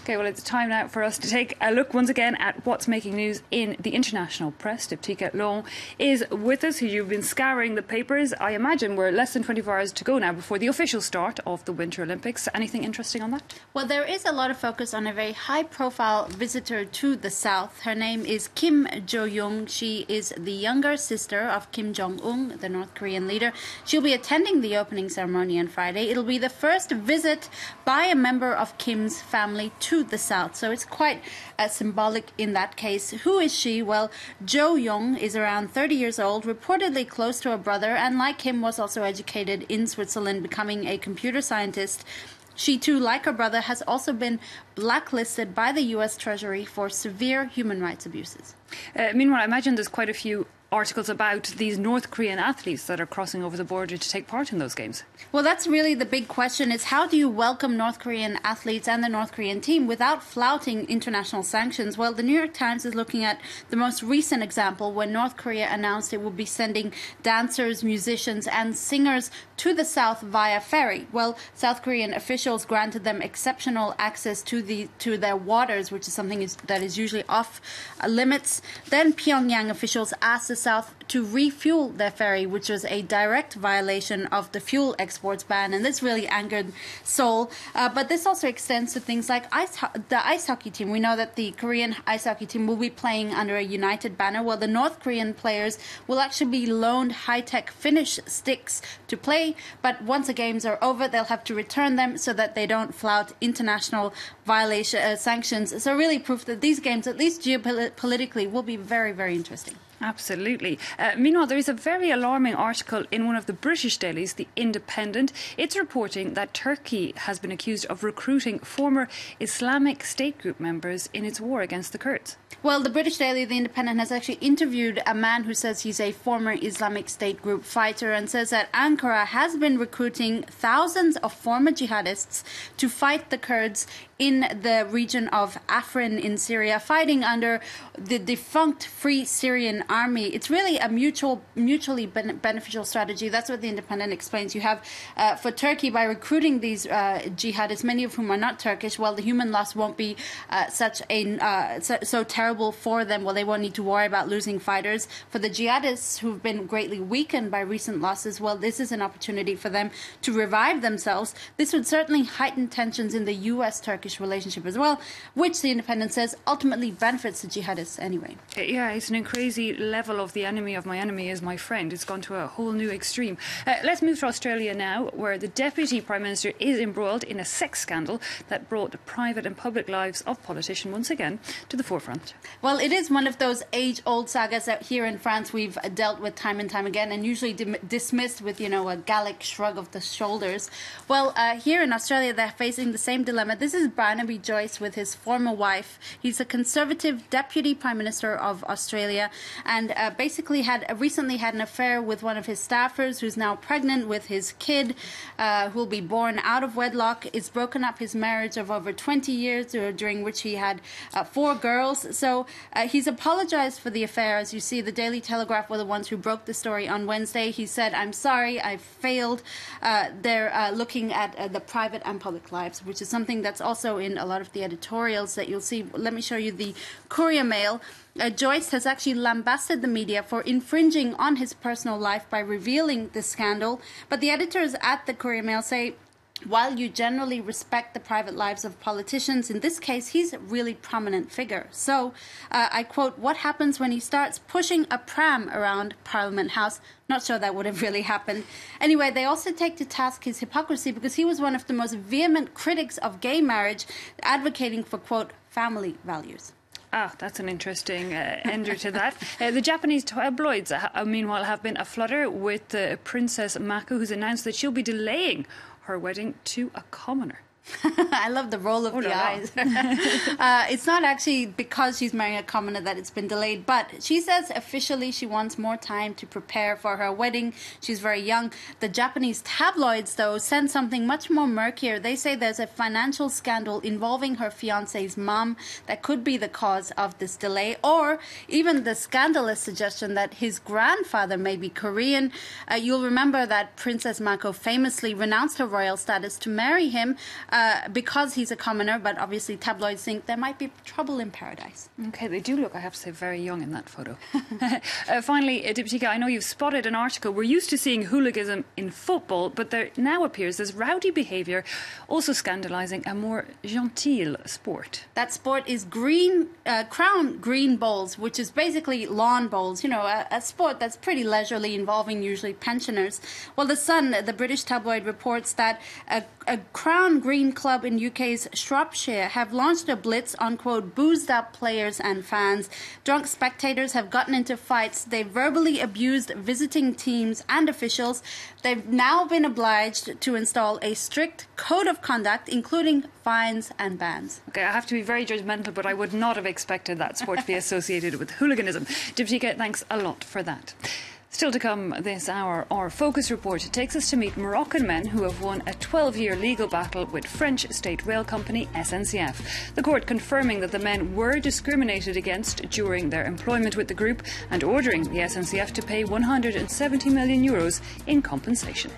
Okay, well, it's time now for us to take a look once again at what's making news in the international press. Diptyque Laurent is with us, who you've been scouring the papers. I imagine we're less than 24 hours to go now before the official start of the Winter Olympics. Anything interesting on that? Well, there is a lot of focus on a very high-profile visitor to the south. Her name is Kim Jo-Yong. She is the younger sister of Kim Jong-Un, the North Korean leader. She'll be attending the opening ceremony on Friday. It'll be the first visit by a member of Kim's family to the south, so it's quite symbolic in that case. Who is she? Well, Jo-Yong is around 30 years old, reportedly close to her brother, and like him was also educated in Switzerland, becoming a computer scientist. She too, like her brother, has also been blacklisted by the US Treasury for severe human rights abuses. Meanwhile, I imagine there's quite a few articles about these North Korean athletes that are crossing over the border to take part in those games. Well, that's really the big question, is how do you welcome North Korean athletes and the North Korean team without flouting international sanctions? Well, the New York Times is looking at the most recent example when North Korea announced it would be sending dancers, musicians and singers to the south via ferry. Well, South Korean officials granted them exceptional access to their waters, which is something that is usually off limits. Then Pyongyang officials asked the south to refuel their ferry, which was a direct violation of the fuel exports ban, and this really angered Seoul. But this also extends to things like the ice hockey team. We know that the Korean ice hockey team will be playing under a united banner. Well, the North Korean players will actually be loaned high-tech Finnish sticks to play, but once the games are over, they'll have to return them so that they don't flout international sanctions. So really proof that these games, at least geopolitically, will be very, very interesting. Absolutely. Meanwhile, there is a very alarming article in one of the British dailies, The Independent. It's reporting that Turkey has been accused of recruiting former Islamic State group members in its war against the Kurds. Well, the British daily, The Independent, has actually interviewed a man who says he's a former Islamic State group fighter and says that Ankara has been recruiting thousands of former jihadists to fight the Kurds in the region of Afrin in Syria, fighting under the defunct Free Syrian Army. It's really a mutually beneficial strategy. That's what The Independent explains. You have, for Turkey, by recruiting these jihadists, many of whom are not Turkish, well, the human loss won't be so terrible for them. Well, they won't need to worry about losing fighters. For the jihadists who've been greatly weakened by recent losses, well, this is an opportunity for them to revive themselves. This would certainly heighten tensions in the US-Turkish relationship as well, which The Independent says ultimately benefits the jihadists anyway. Yeah, it's an crazy level of the enemy of my enemy is my friend. It's gone to a whole new extreme. Let's move to Australia now, where the Deputy Prime Minister is embroiled in a sex scandal that brought the private and public lives of politicians once again to the forefront. Well, it is one of those age-old sagas that here in France we've dealt with time and time again and usually dismissed with, a Gallic shrug of the shoulders. Well, here in Australia they're facing the same dilemma. This is Barnaby Joyce with his former wife. He's a Conservative Deputy Prime Minister of Australia and basically recently had an affair with one of his staffers who's now pregnant with his kid who will be born out of wedlock. It's broken up his marriage of over 20 years during which he had 4 girls. So he's apologized for the affair. As you see, the Daily Telegraph were the ones who broke the story on Wednesday. He said, "I'm sorry, I failed." They're looking at the private and public lives, which is something that's also in a lot of the editorials that you'll see. Let me show you the Courier Mail. Joyce has actually lambasted the media for infringing on his personal life by revealing the scandal. But the editors at the Courier Mail say, while you generally respect the private lives of politicians, in this case, he's a really prominent figure. So, I quote, "What happens when he starts pushing a pram around Parliament House?" Not sure that would have really happened. Anyway, they also take to task his hypocrisy because he was one of the most vehement critics of gay marriage, advocating for, quote, family values. That's an interesting ender to that. The Japanese tabloids, meanwhile, have been aflutter with Princess Mako, who's announced that she'll be delaying her wedding to a commoner. I love the roll of the eyes. It's not actually because she's marrying a commoner that it's been delayed, but she says officially she wants more time to prepare for her wedding. She's very young. The Japanese tabloids, though, send something much more murkier. They say there's a financial scandal involving her fiancé's mom that could be the cause of this delay, or even the scandalous suggestion that his grandfather may be Korean. You'll remember that Princess Mako famously renounced her royal status to marry him. because he's a commoner, but obviously tabloids think there might be trouble in paradise. Okay, they do look, I have to say, very young in that photo. Finally, Diptyika, I know you've spotted an article. We're used to seeing hooliganism in football, but there now appears there's rowdy behaviour also scandalising a more genteel sport. That sport is crown green bowls, which is basically lawn bowls, a sport that's pretty leisurely, involving usually pensioners. Well, The Sun, the British tabloid, reports that a crown green club in UK's Shropshire have launched a blitz on, quote, boozed up players and fans. Drunk spectators have gotten into fights. They've verbally abused visiting teams and officials. They've now been obliged to install a strict code of conduct, including fines and bans. Okay, I have to be very judgmental, but I would not have expected that sport to be associated with hooliganism. Diptyika, thanks a lot for that. Still to come this hour, our focus report takes us to meet Moroccan men who have won a 12-year legal battle with French state rail company SNCF. The court confirming that the men were discriminated against during their employment with the group and ordering the SNCF to pay €170 million in compensation.